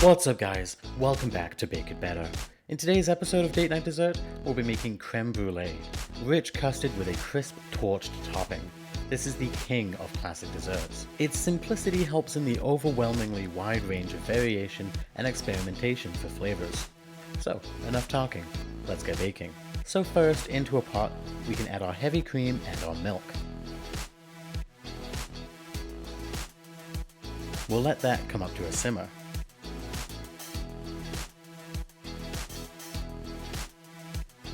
What's up guys, welcome back to Bake It Better. In today's episode of Date Night Dessert, we'll be making creme brulee, rich custard with a crisp torched topping. This is the king of classic desserts. Its simplicity helps in the overwhelmingly wide range of variation and experimentation for flavors. So, enough talking, let's get baking. So first, into a pot, we can add our heavy cream and our milk. We'll let that come up to a simmer.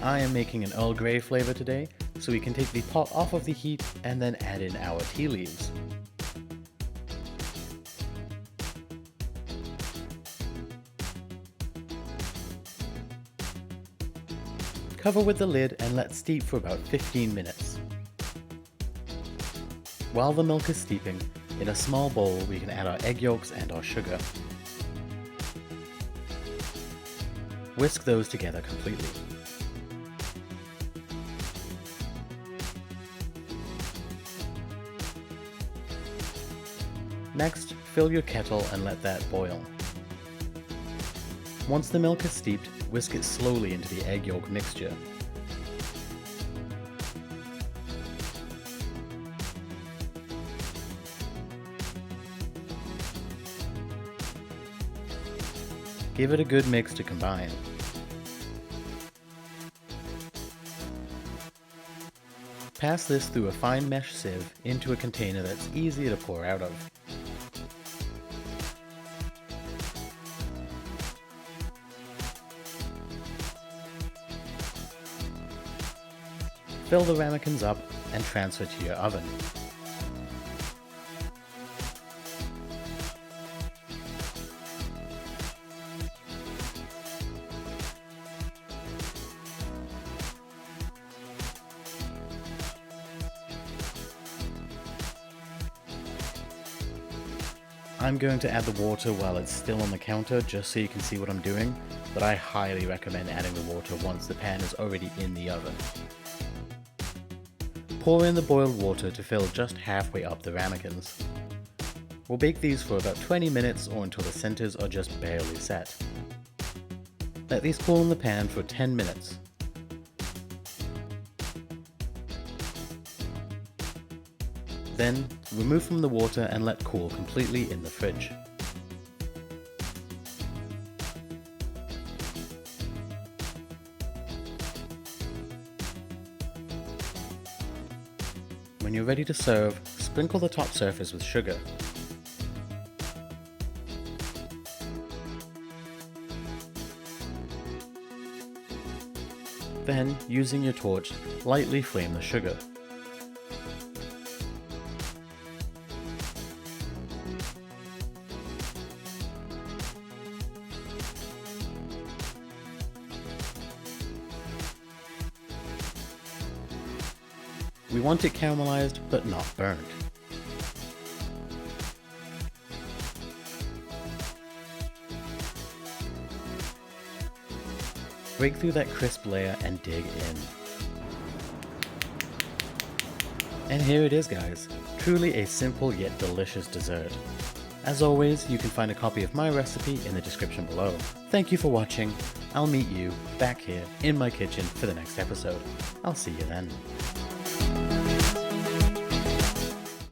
I am making an Earl Grey flavor today, so we can take the pot off of the heat and then add in our tea leaves. Cover with the lid and let steep for about 15 minutes. While the milk is steeping, in a small bowl we can add our egg yolks and our sugar. Whisk those together completely. Next, fill your kettle and let that boil. Once the milk is steeped, whisk it slowly into the egg yolk mixture. Give it a good mix to combine. Pass this through a fine mesh sieve into a container that's easy to pour out of. Fill the ramekins up and transfer to your oven. I'm going to add the water while it's still on the counter just so you can see what I'm doing, but I highly recommend adding the water once the pan is already in the oven. Pour in the boiled water to fill just halfway up the ramekins. We'll bake these for about 20 minutes or until the centers are just barely set. Let these cool in the pan for 10 minutes. Then, remove from the water and let cool completely in the fridge. When you're ready to serve, sprinkle the top surface with sugar. Then, using your torch, lightly flame the sugar. We want it caramelized, but not burnt. Break through that crisp layer and dig in. And here it is guys, truly a simple yet delicious dessert. As always, you can find a copy of my recipe in the description below. Thank you for watching. I'll meet you back here in my kitchen for the next episode. I'll see you then.